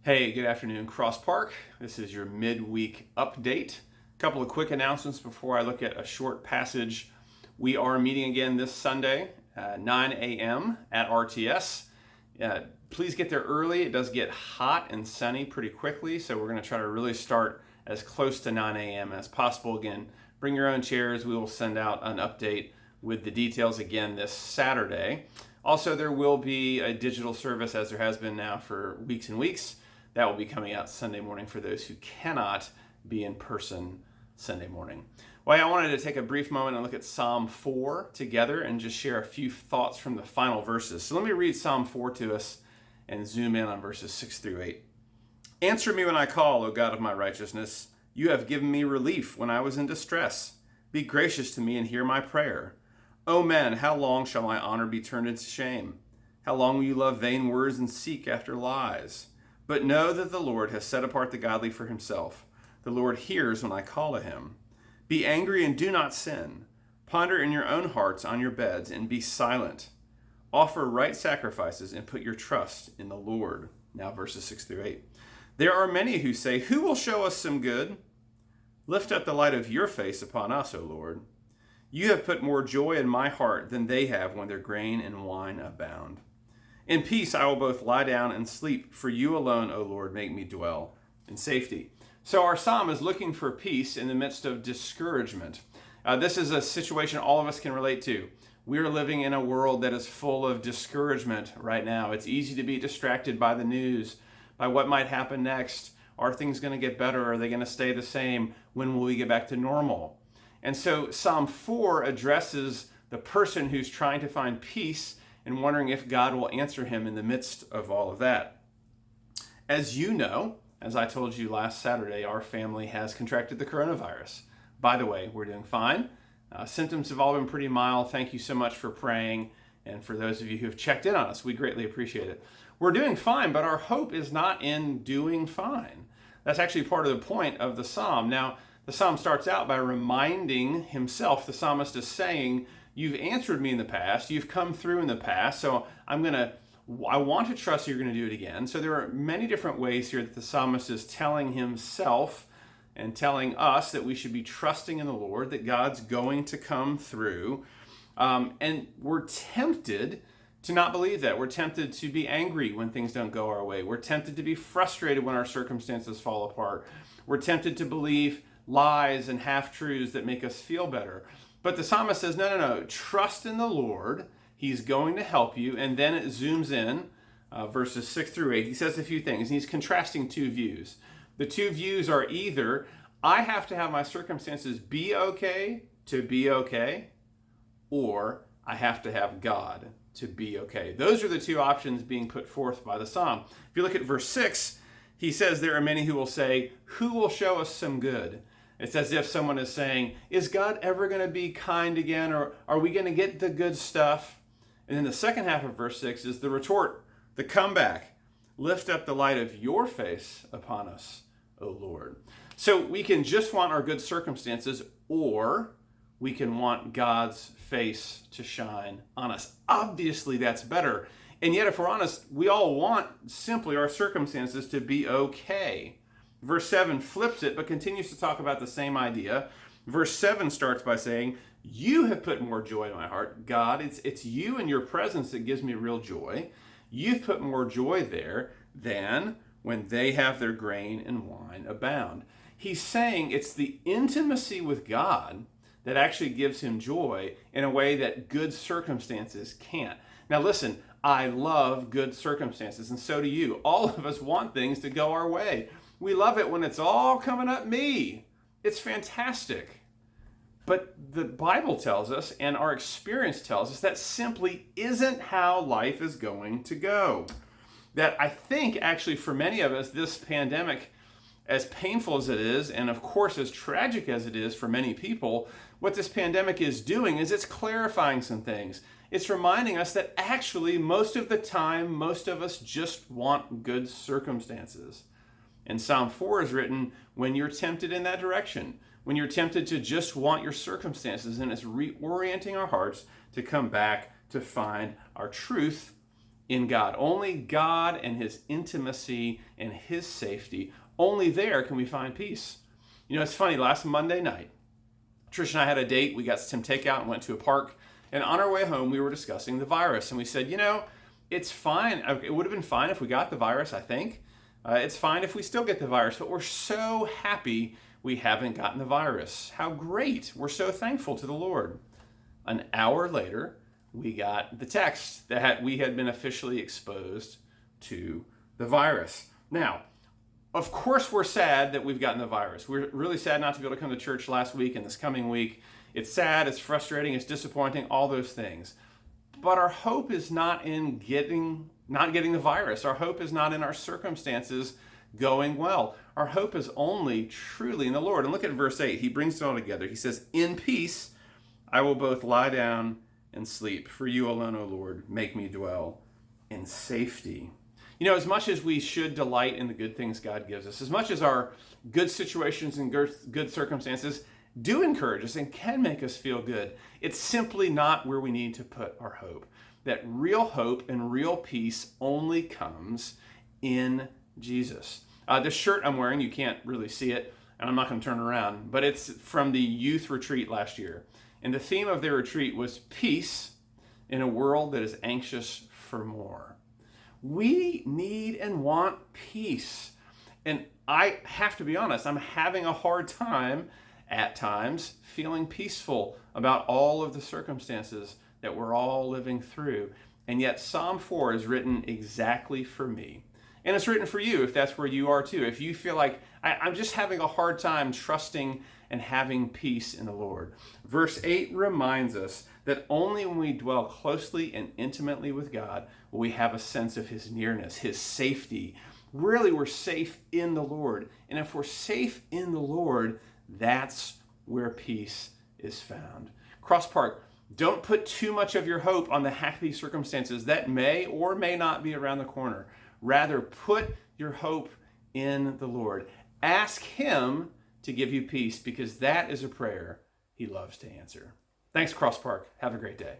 Hey, good afternoon, Cross Park. This is your midweek update. A couple of quick announcements before I look at a short passage. We are meeting again this Sunday, 9 a.m. at RTS. Please get there early. It does get hot and sunny pretty quickly, so we're going to try to really start as close to 9 a.m. as possible. Again, bring your own chairs. We will send out an update with the details again this Saturday. Also, there will be a digital service, as there has been now for weeks and weeks. That will be coming out Sunday morning for those who cannot be in person Sunday morning. Well, I wanted to take a brief moment and look at Psalm 4 together and just share a few thoughts from the final verses. So let me read Psalm 4 to us and zoom in on verses 6 through 8. Answer me when I call, O God of my righteousness. You have given me relief when I was in distress. Be gracious to me and hear my prayer. O men, how long shall my honor be turned into shame? How long will you love vain words and seek after lies? But know that the Lord has set apart the godly for himself. The Lord hears when I call to him. Be angry and do not sin. Ponder in your own hearts on your beds and be silent. Offer right sacrifices and put your trust in the Lord. Now verses 6 through 8. There are many who say, who will show us some good? Lift up the light of your face upon us, O Lord. You have put more joy in my heart than they have when their grain and wine abound. In peace I will both lie down and sleep, for you alone, O Lord, make me dwell in safety. So our psalm is looking for peace in the midst of discouragement. This is a situation all of us can relate to. We are living in a world that is full of discouragement right now. It's easy to be distracted by the news, by what might happen next. Are things going to get better? Are they going to stay the same? When will we get back to normal? And so Psalm 4 addresses the person who's trying to find peace and wondering if God will answer him in the midst of all of that. As you know, as I told you last Saturday, our family has contracted the coronavirus. By the way, we're doing fine. Symptoms have all been pretty mild. Thank you so much for praying. And for those of you who have checked in on us, we greatly appreciate it. We're doing fine, but our hope is not in doing fine. That's actually part of the point of the psalm. Now, the psalm starts out by reminding himself, the psalmist is saying, you've answered me in the past, you've come through in the past, so I want to trust you're going to do it again. So there are many different ways here that the psalmist is telling himself and telling us that we should be trusting in the Lord, that God's going to come through. And we're tempted to not believe that. We're tempted to be angry when things don't go our way. We're tempted to be frustrated when our circumstances fall apart. We're tempted to believe lies and half-truths that make us feel better. But the psalmist says, no, trust in the Lord. He's going to help you. And then it zooms in, verses 6 through 8. He says a few things. And he's contrasting two views. The two views are either, I have to have my circumstances be okay to be okay, or I have to have God to be okay. Those are the two options being put forth by the psalm. If you look at verse 6, he says there are many who will say, who will show us some good? It's as if someone is saying, is God ever going to be kind again? Or are we going to get the good stuff? And then the second half of verse 6 is the retort, the comeback. Lift up the light of your face upon us, O Lord. So we can just want our good circumstances, or we can want God's face to shine on us. Obviously, that's better. And yet, if we're honest, we all want simply our circumstances to be okay. Verse 7 flips it, but continues to talk about the same idea. Verse 7 starts by saying, you have put more joy in my heart. God, it's you and your presence that gives me real joy. You've put more joy there than when they have their grain and wine abound. He's saying it's the intimacy with God that actually gives him joy in a way that good circumstances can't. Now listen, I love good circumstances, and so do you. All of us want things to go our way. We love it when it's all coming up me. It's fantastic. But the Bible tells us, and our experience tells us, that simply isn't how life is going to go. That I think actually for many of us, this pandemic, as painful as it is, and of course as tragic as it is for many people, what this pandemic is doing is it's clarifying some things. It's reminding us that actually most of the time, most of us just want good circumstances. And Psalm 4 is written when you're tempted in that direction, when you're tempted to just want your circumstances, and it's reorienting our hearts to come back to find our truth in God. Only God and his intimacy and his safety, only there can we find peace. You know, it's funny, last Monday night, Trish and I had a date. We got some takeout and went to a park. And on our way home, we were discussing the virus. And we said, you know, it's fine. It would have been fine if we got the virus, I think. It's fine if we still get the virus. But we're so happy we haven't gotten the virus. How great. We're so thankful to the Lord. An hour later, we got the text that we had been officially exposed to the virus. Now, of course, we're sad that we've gotten the virus. We're really sad not to be able to come to church last week and this coming week. It's sad, it's frustrating, it's disappointing, all those things. But our hope is not in not getting the virus. Our hope is not in our circumstances going well. Our hope is only truly in the Lord. And look at verse 8. He brings it all together. He says, "In peace I will both lie down and sleep. For you alone, O Lord, make me dwell in safety." You know, as much as we should delight in the good things God gives us, as much as our good situations and good circumstances do encourage us and can make us feel good, it's simply not where we need to put our hope. That real hope and real peace only comes in Jesus. This shirt I'm wearing, you can't really see it, and I'm not going to turn around, but it's from the youth retreat last year. And the theme of their retreat was peace in a world that is anxious for more. We need and want peace. And I have to be honest, I'm having a hard time at times feeling peaceful about all of the circumstances that we're all living through. And yet Psalm 4 is written exactly for me. And it's written for you if that's where you are too. If you feel like I'm just having a hard time trusting and having peace in the Lord. Verse 8 reminds us that only when we dwell closely and intimately with God will we have a sense of his nearness, his safety. Really, we're safe in the Lord. And if we're safe in the Lord, that's where peace is found. Cross Park, don't put too much of your hope on the happy circumstances that may or may not be around the corner. Rather, put your hope in the Lord. Ask him to give you peace, because that is a prayer he loves to answer. Thanks, Cross Park. Have a great day.